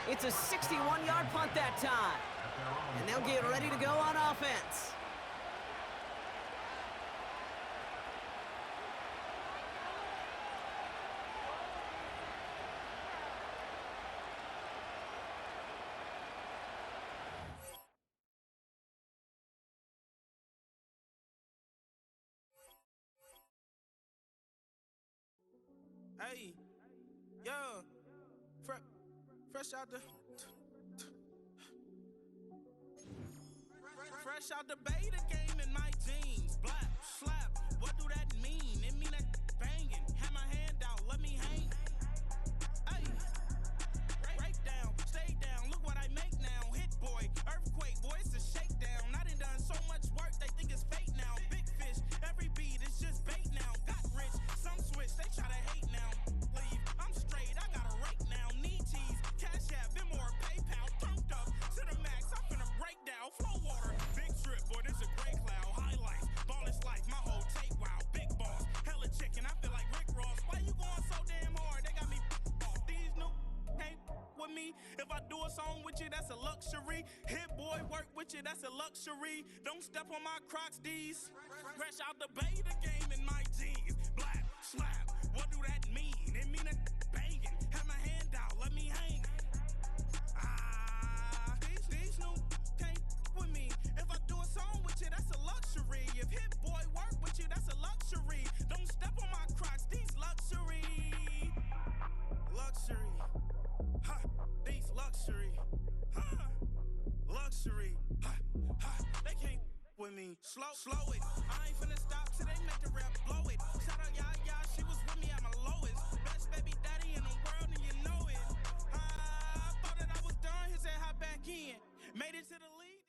It's a 61-yard punt that time. And they'll get ready to go on offense. Hey, yo, fresh out the beta game in my jeans. Black, slap, what do that mean? It mean that banging. Have my hand out, let me hang. Hey, break down, stay down, look what I make now. Hit boy, earthquake, boy, it's a shakedown. I done so much work, they think it's fake now. Big fish, every beat is just bait now. Got rich, some switch, they try to hate now. Leave, I'm straight, I got a rake now. Need cheese, cash app, Venmo or PayPal. Turned up to the max, I'm finna break down. Flow water, big trip, boy, this a great cloud. Highlights, ball is life, my whole tape, wow. Big boss, hella chicken, I feel like Rick Ross. Why you going so damn hard? They got me off. These new can't with me. If I do a song with you, that's a luxury. Hit boy, work with you, that's a luxury. Don't step on my Crocs, D's. Fresh out the beta game in my jeans. Black, slap, what do that mean? It mean that banging. Have my hand out, let me hang. These new can't with me. If I do a song with you, that's a luxury. If hit boy work with you, that's a luxury. Don't step on my Crocs, these luxury. Luxury. Ha, these luxury. Ha, luxury. Ha, ha, they can't with me. Slow it. I ain't finna stop till they make the rap blow it. Shout out Yaya, she was with me at my lowest. Best baby daddy in the world and you know it. I thought that I was done, he said hop back in. Made it to the lead.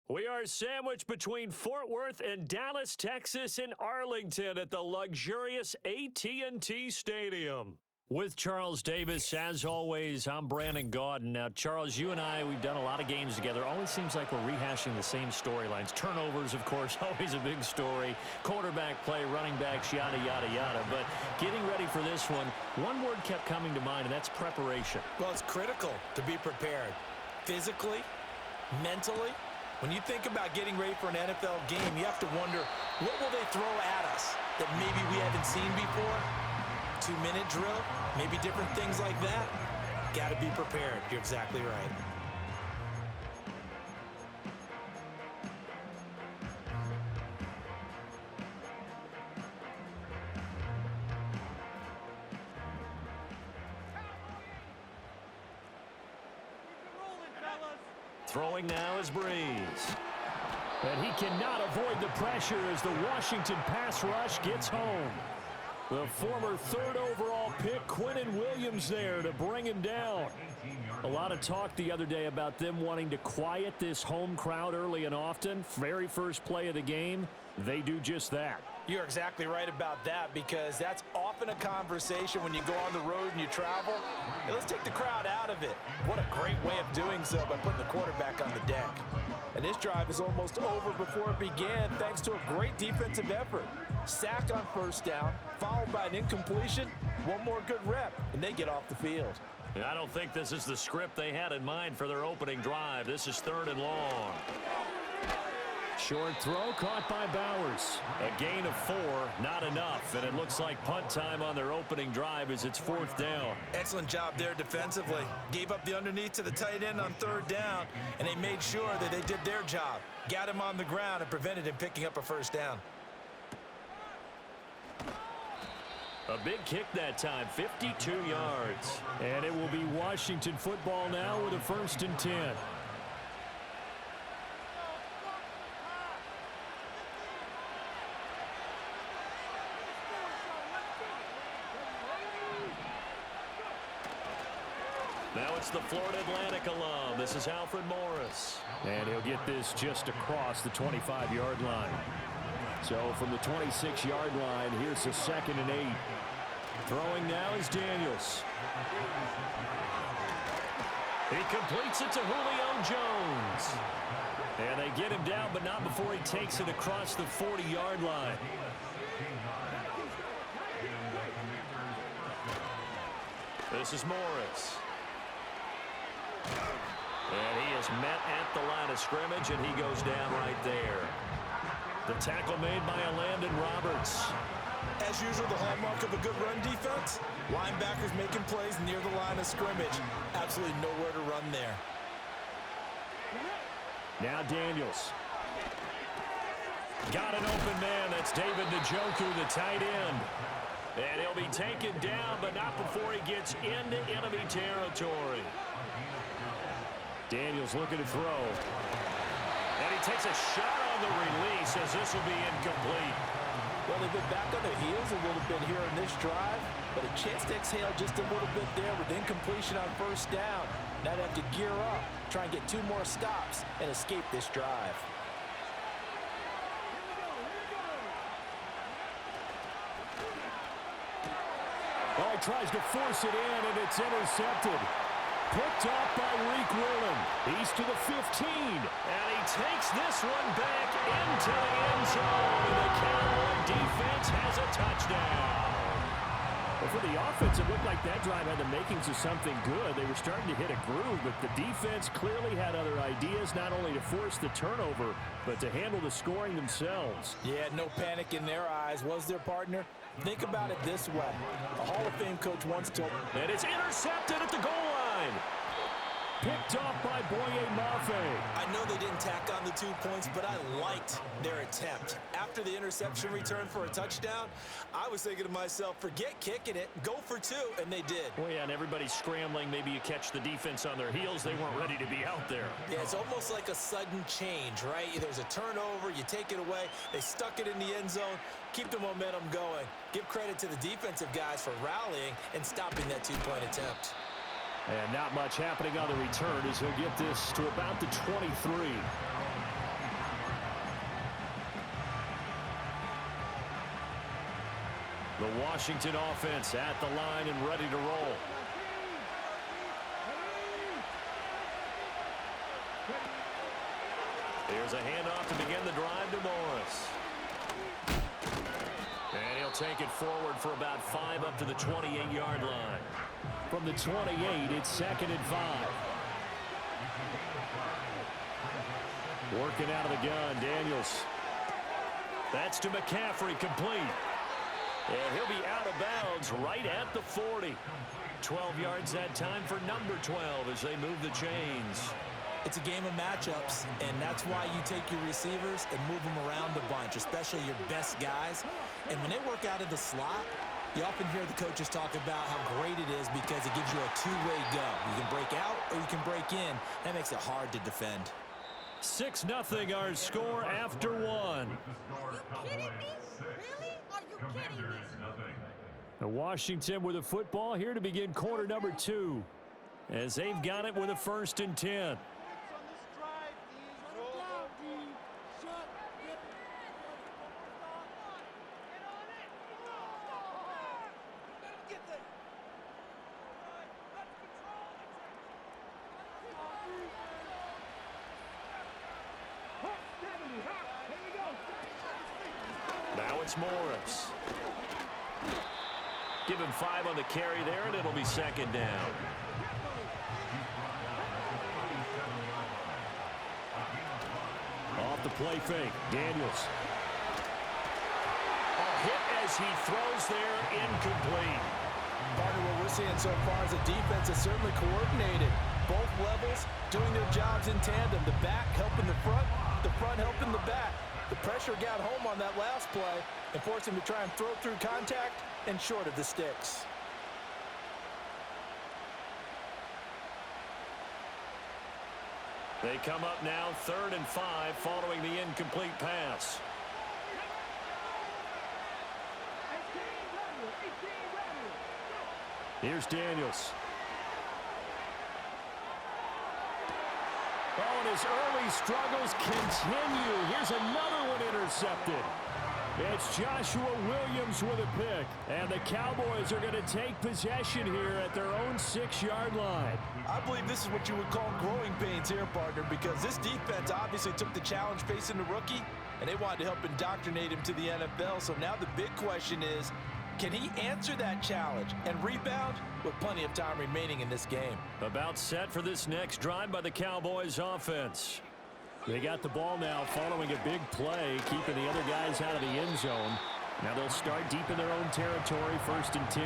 We are sandwiched between Fort Worth and Dallas, Texas, and Arlington at the luxurious AT&T Stadium. With Charles Davis, as always, I'm Brandon Gaudin. Now, Charles, you and I, we've done a lot of games together. Always seems like we're rehashing the same storylines. Turnovers, of course, always a big story. Quarterback play, running backs, yada, yada, yada. But getting ready for this one word kept coming to mind, and that's preparation. Well, it's critical to be prepared. Physically, mentally. When you think about getting ready for an NFL game, you have to wonder, what will they throw at us that maybe we haven't seen before? 2-minute drill, maybe different things like that. Got to be prepared. You're exactly right. Throwing now is Breeze. And he cannot avoid the pressure as the Washington pass rush gets home. The former third overall pick, Quinnen Williams, there to bring him down. A lot of talk the other day about them wanting to quiet this home crowd early and often. Very first play of the game, they do just that. You're exactly right about that, because that's often a conversation when you go on the road and you travel. Hey, let's take the crowd out of it. What a great way of doing so by putting the quarterback on the deck. And this drive is almost over before it began, thanks to a great defensive effort. Sack on first down, followed by an incompletion. One more good rep, and they get off the field. I don't think this is the script they had in mind for their opening drive. This is 3rd and long. Short throw caught by Bowers. A gain of 4, not enough, and it looks like punt time on their opening drive as it's 4th down. Excellent job there defensively. Gave up the underneath to the tight end on 3rd down, and they made sure that they did their job. Got him on the ground and prevented him picking up a first down. A big kick that time, 52 yards. And it will be Washington football now with a 1st and 10. Now it's the Florida Atlantic alum. This is Alfred Morris. And he'll get this just across the 25-yard line. So from the 26-yard line, here's a 2nd and 8. Throwing now is Daniels. He completes it to Julio Jones. And they get him down, but not before he takes it across the 40-yard line. This is Morris. Daniels met at the line of scrimmage, and he goes down right there. The tackle made by Landon Roberts. As usual, the hallmark of a good run defense, linebackers making plays near the line of scrimmage. Absolutely nowhere to run there. Now Daniels. Got an open man. That's David Njoku, the tight end. And he'll be taken down, but not before he gets into enemy territory. Daniels looking to throw. And he takes a shot on the release as this will be incomplete. Well, they've been back on their heels a little bit here in this drive, but a chance to exhale just a little bit there with incompletion on first down. Now they have to gear up, try and get 2 more stops, and escape this drive. Oh, he tries to force it in, and it's intercepted. Picked off by Reek Willen. He's to the 15. And he takes this one back into the end zone. And the Cowboy defense has a touchdown. Well, for the offense, it looked like that drive had the makings of something good. They were starting to hit a groove, but the defense clearly had other ideas, not only to force the turnover, but to handle the scoring themselves. Yeah, no panic in their eyes, was there, partner? Think about it this way. A Hall of Fame coach once told me. And it's intercepted at the goal line. Picked off by Boye Mafe. I know they didn't tack on the 2 points, but I liked their attempt. After the interception return for a touchdown, I was thinking to myself, forget kicking it, go for 2, and they did. Well, yeah, and everybody's scrambling. Maybe you catch the defense on their heels. They weren't ready to be out there. Yeah, it's almost like a sudden change, right? There's a turnover, you take it away, they stuck it in the end zone, keep the momentum going. Give credit to the defensive guys for rallying and stopping that 2-point attempt. And not much happening on the return as he'll get this to about the 23. The Washington offense at the line and ready to roll. Here's a handoff to begin the drive to Morris. And he'll take it forward for about 5 up to the 28-yard line. From the 28, it's 2nd and 5. Working out of the gun, Daniels. That's to McCaffrey, complete. And he'll be out of bounds right at the 40. 12 yards that time for number 12 as they move the chains. It's a game of matchups, and that's why you take your receivers and move them around a bunch, especially your best guys. And when they work out of the slot, you often hear the coaches talk about how great it is because it gives you a 2-way go. You can break out or you can break in. That makes it hard to defend. 6-0 our score after 1. Are you kidding me? Really? Are you kidding me? Washington with a football here to begin quarter number 2 as they've got it with a 1st and 10. Now it's Morris. Give him 5 on the carry there, and it'll be 2nd down. Off the play fake, Daniels. A hit as he throws there, incomplete. Partner, what we're seeing so far is a defense that's certainly coordinated. Both levels doing their jobs in tandem. The back helping the front helping the back. The pressure got home on that last play and forced him to try and throw through contact and short of the sticks. They come up now 3rd and 5 following the incomplete pass. Here's Daniels. Oh, and his early struggles continue. Here's another one intercepted. It's Joshua Williams with a pick. And the Cowboys are going to take possession here at their own 6-yard line. I believe this is what you would call growing pains here, partner, because this defense obviously took the challenge facing the rookie, and they wanted to help indoctrinate him to the NFL. So now the big question is, Can he answer that challenge and rebound with plenty of time remaining in this game? About set for this next drive by the Cowboys offense. They got the ball now following a big play, keeping the other guys out of the end zone. Now they'll start deep in their own territory, 1st and 10.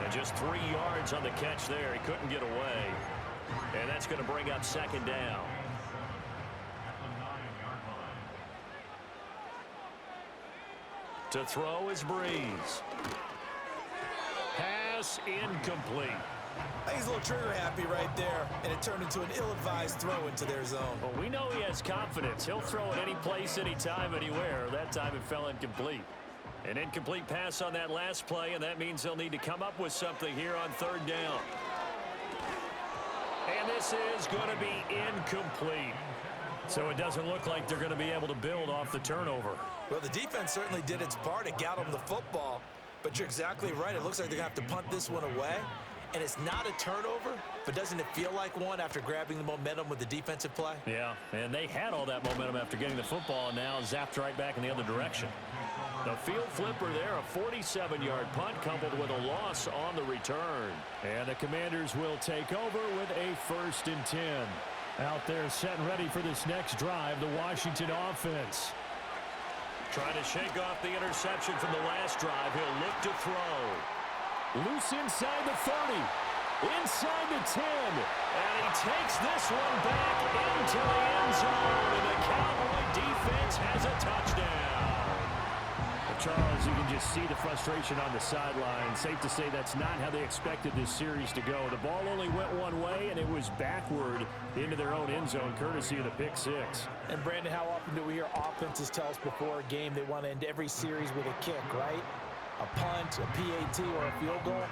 And just 3 yards on the catch there. He couldn't get away. And that's going to bring up 2nd down. To throw is Breeze. Pass incomplete. I think he's a little trigger happy right there, and it turned into an ill-advised throw into their zone. Well, we know he has confidence. He'll throw it any place, anytime, anywhere. That time it fell incomplete. An incomplete pass on that last play, and that means they'll need to come up with something here on 3rd down. And this is going to be incomplete. So it doesn't look like they're going to be able to build off the turnover. Well, the defense certainly did its part to get them the football, but you're exactly right. It looks like they're going to have to punt this one away. And it's not a turnover, but doesn't it feel like one after grabbing the momentum with the defensive play? Yeah, and they had all that momentum after getting the football, and now zapped right back in the other direction. The field flipper there, a 47-yard punt coupled with a loss on the return. And the Commanders will take over with a 1st and 10. Out there set and ready for this next drive, the Washington offense. Trying to shake off the interception from the last drive. He'll look to throw. Loose inside the 30. Inside the 10. And he takes this one back into the end zone. And the Cowboy defense has a touchdown. Charles, you can just see the frustration on the sideline. Safe to say that's not how they expected this series to go. The ball only went one way, and it was backward into their own end zone, courtesy of the pick six. And, Brandon, how often do we hear offenses tell us before a game they want to end every series with a kick, right? A punt, a PAT, or a field goal.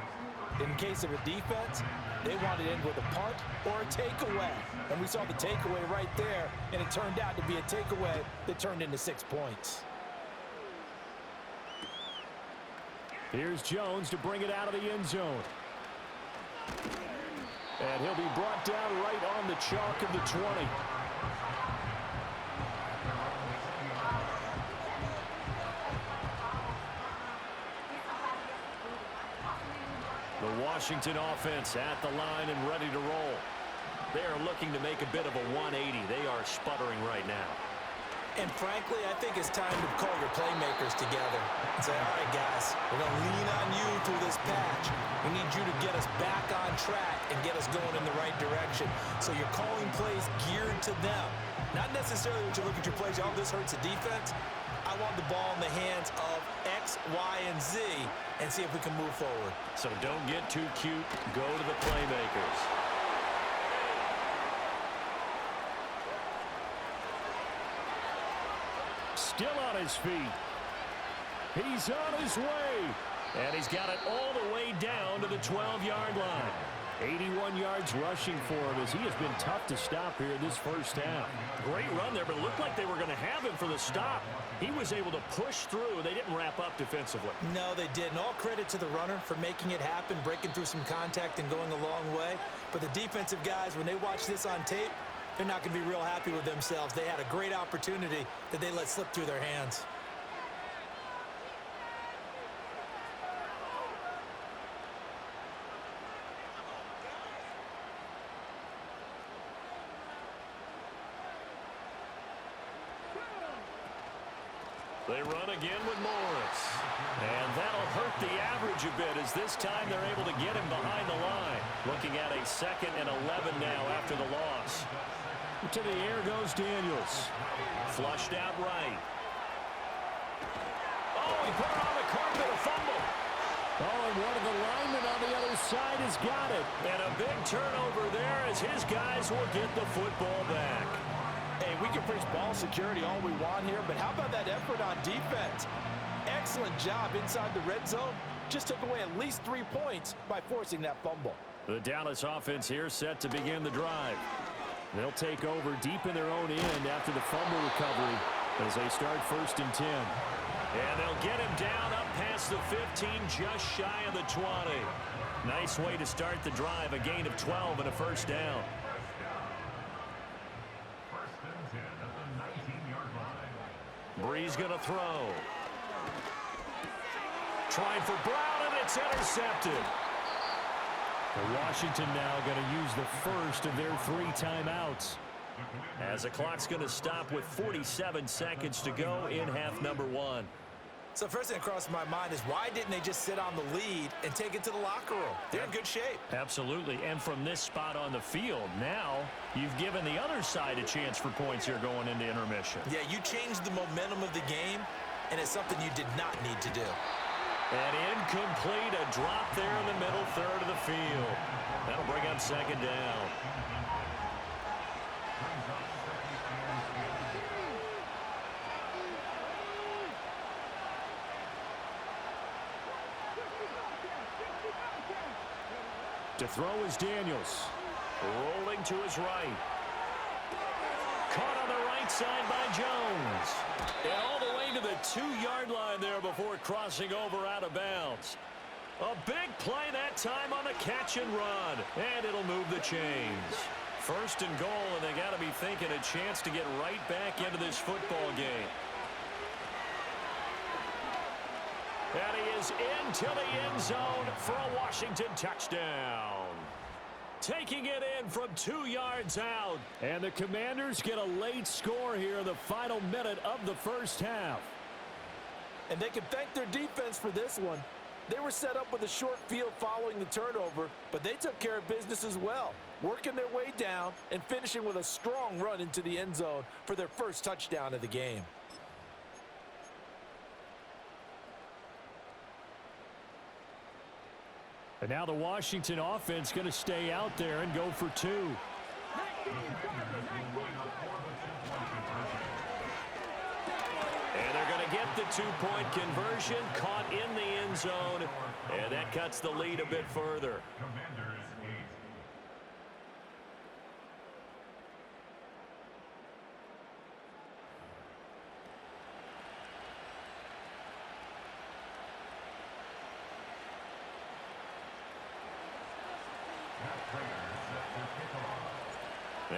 In case of a defense, they want to end with a punt or a takeaway. And we saw the takeaway right there, and it turned out to be a takeaway that turned into 6 points. Here's Jones to bring it out of the end zone. And he'll be brought down right on the chalk of the 20. The Washington offense at the line and ready to roll. They are looking to make a bit of a 180. They are sputtering right now. And frankly, I think it's time to call your playmakers together and say, all right, guys, we're going to lean on you through this patch. We need you to get us back on track and get us going in the right direction. So you're calling plays geared to them. Not necessarily when you look at your plays, oh, this hurts the defense. I want the ball in the hands of X, Y, and Z and see if we can move forward. So don't get too cute. Go to the playmakers. Still on his feet. He's on his way. And he's got it all the way down to the 12-yard line. 81 yards rushing for him as he has been tough to stop here in this first half. Great run there, but it looked like they were going to have him for the stop. He was able to push through. They didn't wrap up defensively. No, they didn't. All credit to the runner for making it happen, breaking through some contact and going a long way. But the defensive guys, when they watch this on tape, they're not going to be real happy with themselves. They had a great opportunity that they let slip through their hands. They run again with Morris. And that'll hurt the average a bit as this time they're able to get him behind the line. Looking at a 2nd and 11 now after the loss. To the air goes Daniels. Flushed out right. Oh, he put it on the carpet, a fumble. Oh, and one of the linemen on the other side has got it. And a big turnover there as his guys will get the football back. Hey, we can preach ball security all we want here, but how about that effort on defense? Excellent job inside the red zone. Just took away at least 3 points by forcing that fumble. The Dallas offense here set to begin the drive. They'll take over deep in their own end after the fumble recovery as they start 1st and 10. And they'll get him down up past the 15, just shy of the 20. Nice way to start the drive, a gain of 12 and a first down. Breeze going to throw. Trying for Brown, and it's intercepted. Washington now going to use the first of their 3 timeouts, as the clock's going to stop with 47 seconds to go in half number 1. So first thing that crosses my mind is why didn't they just sit on the lead and take it to the locker room? They're in good shape. Absolutely, and from this spot on the field, now you've given the other side a chance for points here going into intermission. Yeah, you changed the momentum of the game, and it's something you did not need to do. And incomplete, a drop there in the middle third of the field. That'll bring up second down. To throw is Daniels. Rolling to his right. Caught on the right side by Jones. And all the way to the 2-yard line there before crossing over out of bounds. A big play that time on the catch and run. And it'll move the chains. First and goal, and they got to be thinking a chance to get right back into this football game. And he is into the end zone for a Washington touchdown. Taking it in from 2 yards out. And the Commanders get a late score here in the final minute of the first half. And they can thank their defense for this one. They were set up with a short field following the turnover, but they took care of business as well, working their way down and finishing with a strong run into the end zone for their first touchdown of the game. And now the Washington offense going to stay out there and go for 2. And they're going to get the 2-point conversion, caught in the end zone, and that cuts the lead a bit further.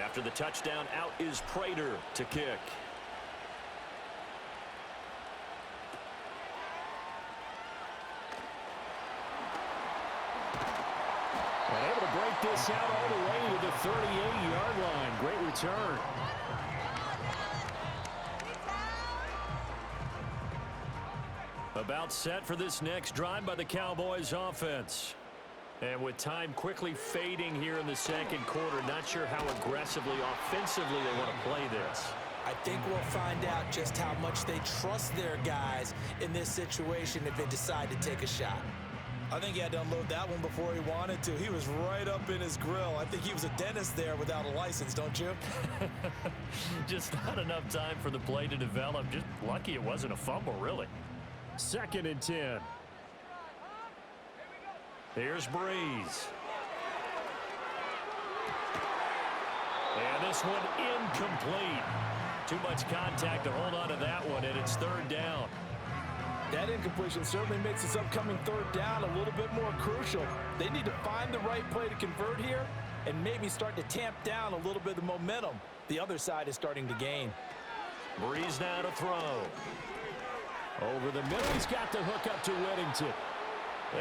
After the touchdown, out is Prater to kick. And able to break this out all the way to the 38-yard line. Great return. About set for this next drive by the Cowboys offense. And with time quickly fading here in the second quarter, not sure how aggressively, offensively they want to play this. I think we'll find out just how much they trust their guys in this situation if they decide to take a shot. I think he had to unload that one before he wanted to. He was right up in his grill. I think he was a dentist there without a license, don't you? Just not enough time for the play to develop. Just lucky it wasn't a fumble, really. 2nd and 10. Here's Breeze. And this one incomplete. Too much contact to hold on to that one, and it's 3rd down. That incompletion certainly makes this upcoming 3rd down a little bit more crucial. They need to find the right play to convert here and maybe start to tamp down a little bit of the momentum the other side is starting to gain. Breeze now to throw. Over the middle, he's got the hook up to Whittington.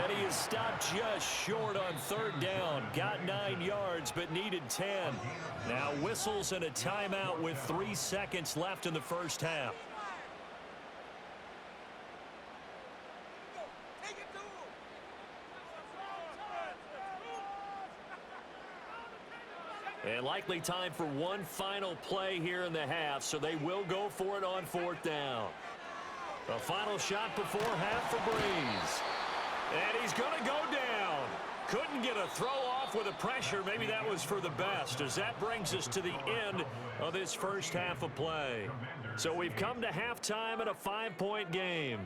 And he is stopped just short on 3rd down. Got 9 yards, but needed 10. Now whistles and a timeout with 3 seconds left in the first half. And likely time for one final play here in the half, so they will go for it on 4th down. The final shot before half for Breeze. And he's going to go down. Couldn't get a throw off with the pressure. Maybe that was for the best, as that brings us to the end of this first half of play. So we've come to halftime in a 5-point game.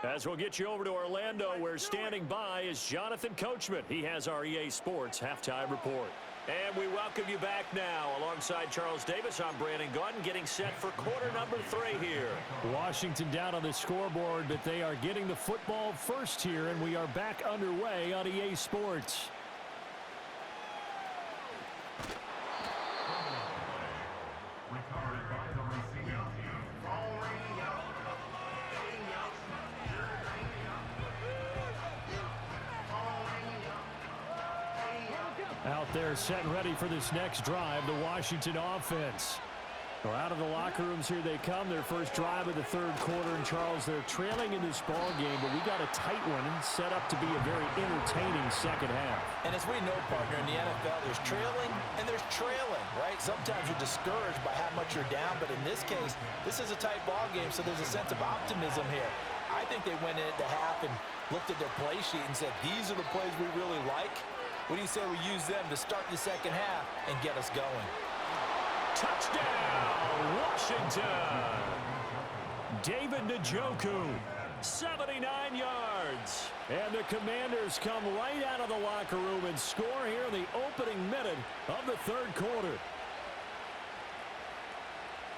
As we'll get you over to Orlando, where standing by is Jonathan Coachman. He has our EA Sports Halftime Report. And we welcome you back now. Alongside Charles Davis, I'm Brandon Gaudin, getting set for quarter number 3 here. Washington down on the scoreboard, but they are getting the football first here, and we are back underway on EA Sports. they're set and ready for this next drive, the Washington offense. Well, out of the locker rooms here they come, their first drive of the third quarter. And, Charles, they're trailing in this ball game, but we got a tight one and set up to be a very entertaining second half. And as we know, partner, in the NFL, there's trailing and there's trailing, right? Sometimes you're discouraged by how much you're down, but in this case, this is a tight ball game, so there's a sense of optimism here. I think they went in at the half and looked at their play sheet and said, these are the plays we really like. What do you say we use them to start the second half and get us going? Touchdown, Washington! David Njoku, 79 yards. And the Commanders come right out of the locker room and score here in the opening minute of the third quarter.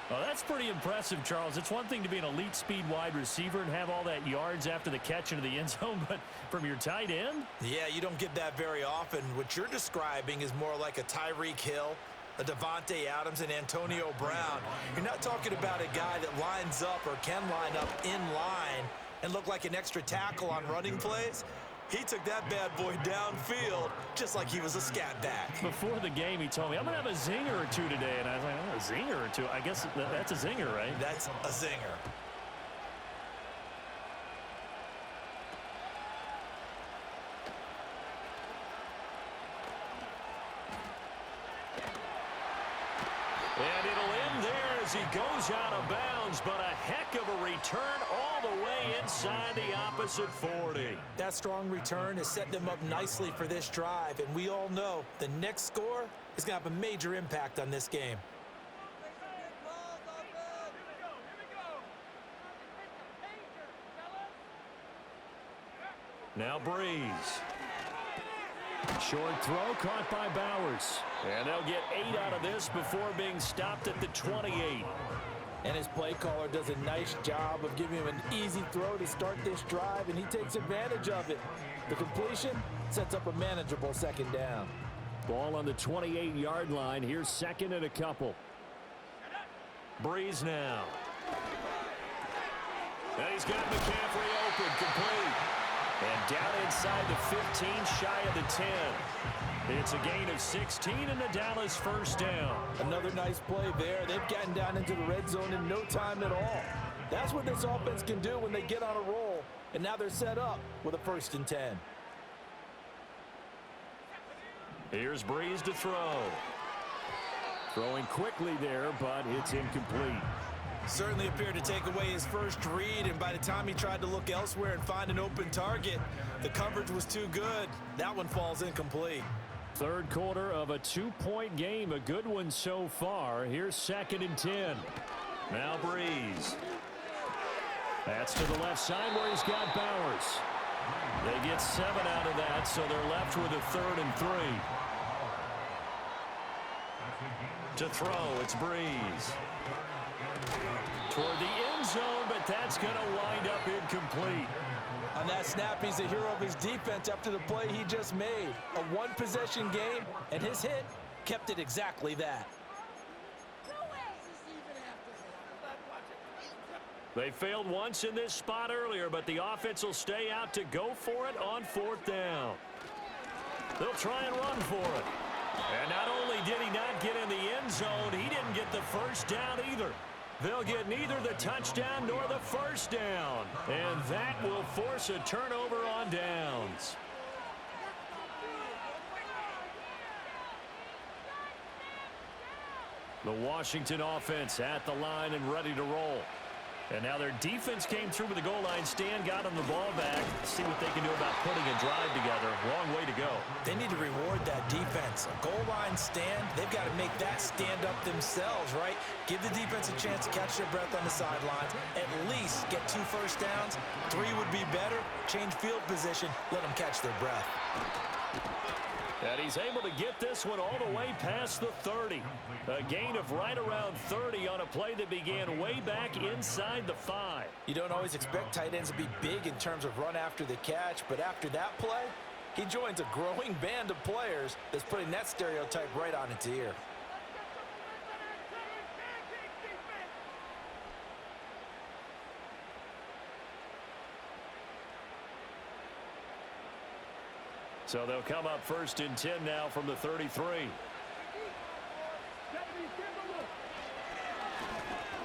Well, that's pretty impressive, Charles. It's one thing to be an elite speed wide receiver and have all that yards after the catch into the end zone, but from your tight end? Yeah, you don't get that very often. What you're describing is more like a Tyreek Hill, a Devontae Adams, and Antonio Brown. You're not talking about a guy that lines up or can line up in line and look like an extra tackle on running plays. He took that bad boy downfield just like he was a scat back. Before the game, he told me, I'm going to have a zinger or two today. And I was like, oh, a zinger or two? I guess that's a zinger, right? That's a zinger. And it'll end there as he goes out of bounds, but a heck of a return all the way inside the opposite 40. That strong return has set them up nicely for this drive, and we all know the next score is going to have a major impact on this game. Now Breeze. Short throw caught by Bowers. And they'll get 8 out of this before being stopped at the 28. And his play caller does a nice job of giving him an easy throw to start this drive, and he takes advantage of it. The completion sets up a manageable second down. Ball on the 28-yard line. Here's second and a couple. Breeze now. And he's got McCaffrey open, complete. And down inside the 15, shy of the 10. It's a gain of 16 and the Dallas first down. Another nice play there. They've gotten down into the red zone in no time at all. That's what this offense can do when they get on a roll. And now they're set up with a 1st and 10. Here's Breeze to throw. Throwing quickly there, but it's incomplete. Certainly appeared to take away his first read, and by the time he tried to look elsewhere and find an open target, the coverage was too good. That one falls incomplete. Third quarter of a 2-point game, a good one so far. Here's 2nd and 10. Now Breeze. That's to the left side where he's got Bowers. They get 7 out of that, so they're left with a 3rd and 3. To throw, it's Breeze. Toward the end zone, but that's going to wind up incomplete. On that snap, he's a hero of his defense after the play he just made. A one-possession game, and his hit kept it exactly that. They failed once in this spot earlier, but the offense will stay out to go for it on 4th down. They'll try and run for it. And not only did he not get in the end zone, he didn't get the first down either. They'll get neither the touchdown nor the first down. And that will force a turnover on downs. The Washington offense at the line and ready to roll. And now their defense came through with the goal line stand, got them the ball back. See what they can do about putting a drive together. Long way to go. They need to reward that defense. A goal line stand, they've got to make that stand up themselves, right? Give the defense a chance to catch their breath on the sidelines. At least get 2 first downs. 3 would be better. Change field position. Let them catch their breath. And he's able to get this one all the way past the 30. A gain of right around 30 on a play that began way back inside the 5. You don't always expect tight ends to be big in terms of run after the catch, but after that play, he joins a growing band of players that's putting that stereotype right on its ear. So they'll come up 1st and 10 now from the 33.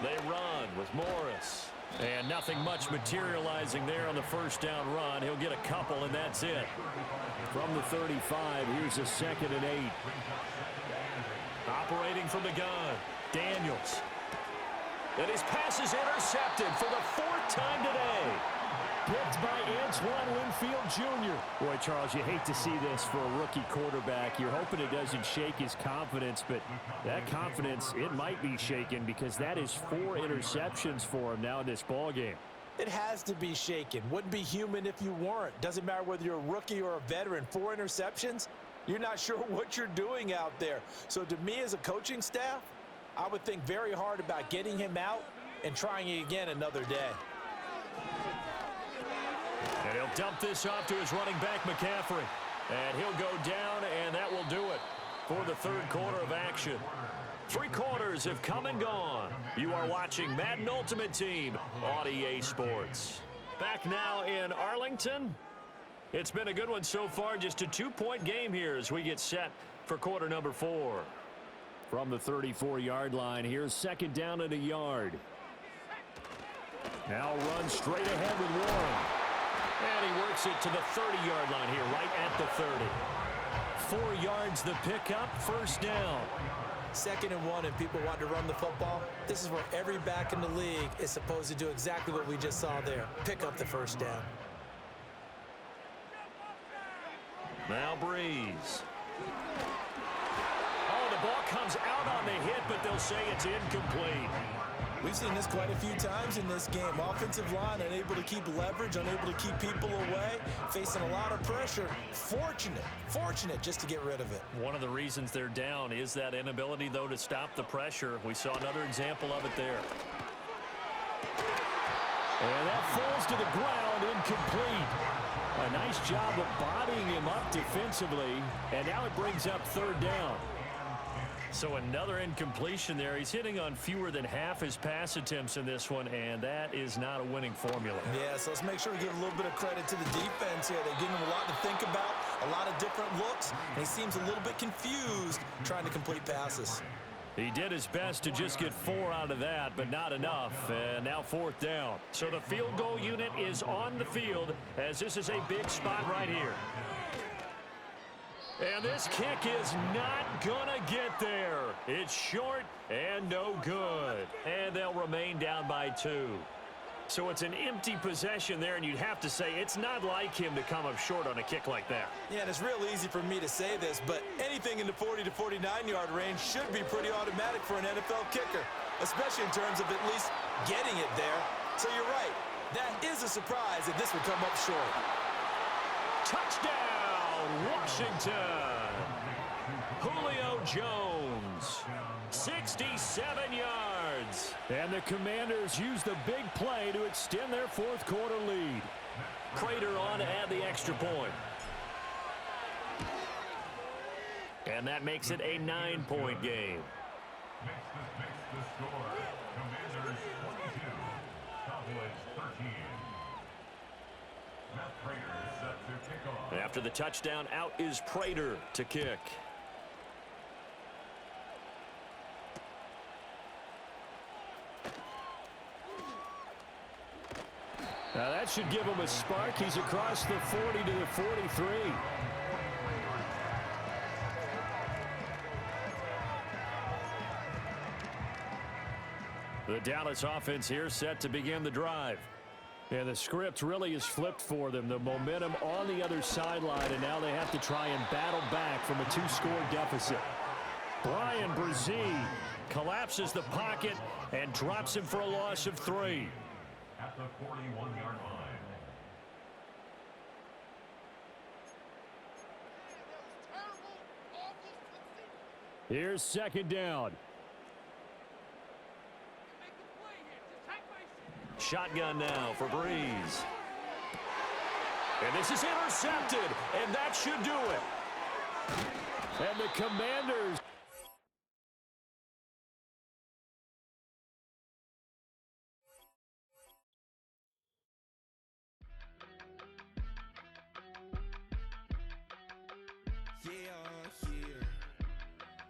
They run with Morris. And nothing much materializing there on the first down run. He'll get a couple, and that's it. From the 35, here's a 2nd and 8. Operating from the gun, Daniels. And his pass is intercepted for the 4th time today. Picked by Antoine Winfield Jr. Boy, Charles, you hate to see this for a rookie quarterback. You're hoping it doesn't shake his confidence, but that confidence, it might be shaken because that is 4 interceptions for him now in this ballgame. It has to be shaken. Wouldn't be human if you weren't. Doesn't matter whether you're a rookie or a veteran. 4 interceptions, you're not sure what you're doing out there. So to me as a coaching staff, I would think very hard about getting him out and trying it again another day. And he'll dump this off to his running back, McCaffrey. And he'll go down, and that will do it for the 3rd quarter of action. 3 quarters have come and gone. You are watching Madden Ultimate Team on EA Sports. Back now in Arlington. It's been a good one so far. Just a 2-point game here as we get set for quarter number 4. From the 34-yard line, here's 2nd down and a yard. Now run straight ahead with Warren. And he works it to the 30-yard line here, right at the 30. 4 yards the pickup, 1st down. 2nd and 1 and people want to run the football. This is where every back in the league is supposed to do exactly what we just saw there. Pick up the 1st down. Now Breeze. Oh, the ball comes out on the hit, but they'll say it's incomplete. We've seen this quite a few times in this game. Offensive line unable to keep leverage, unable to keep people away, facing a lot of pressure. Fortunate just to get rid of it. One of the reasons they're down is that inability, though, to stop the pressure. We saw another example of it there. And that falls to the ground, incomplete. A nice job of bodying him up defensively, and now it brings up 3rd down. So another incompletion there. He's hitting on fewer than half his pass attempts in this one, and that is not a winning formula. Yeah, so let's make sure we give a little bit of credit to the defense here. They're giving him a lot to think about, a lot of different looks, and he seems a little bit confused trying to complete passes. He did his best to just get 4 out of that, but not enough. And now 4th down. So the field goal unit is on the field as this is a big spot right here. And this kick is not gonna get there. It's short and no good. And they'll remain down by 2. So it's an empty possession there, and you'd have to say it's not like him to come up short on a kick like that. Yeah, and it's real easy for me to say this, but anything in the 40 to 49-yard range should be pretty automatic for an NFL kicker, especially in terms of at least getting it there. So you're right. That is a surprise that this would come up short. Touchdown, Washington. Julio Jones, 67 yards. And the Commanders use the big play to extend their 4th quarter lead. Prater on to add the extra point. And that makes it a 9-point game. After the touchdown, out is Prater to kick. Now that should give him a spark. He's across the 40 to the 43. The Dallas offense here set to begin the drive. And the script really is flipped for them. The momentum on the other sideline, and now they have to try and battle back from a 2-score deficit. Bryan Bresee collapses the pocket and drops him for a loss of 3. At the 41-yard line. Here's 2nd down. Shotgun now for Breeze. And this is intercepted, and that should do it. And the Commanders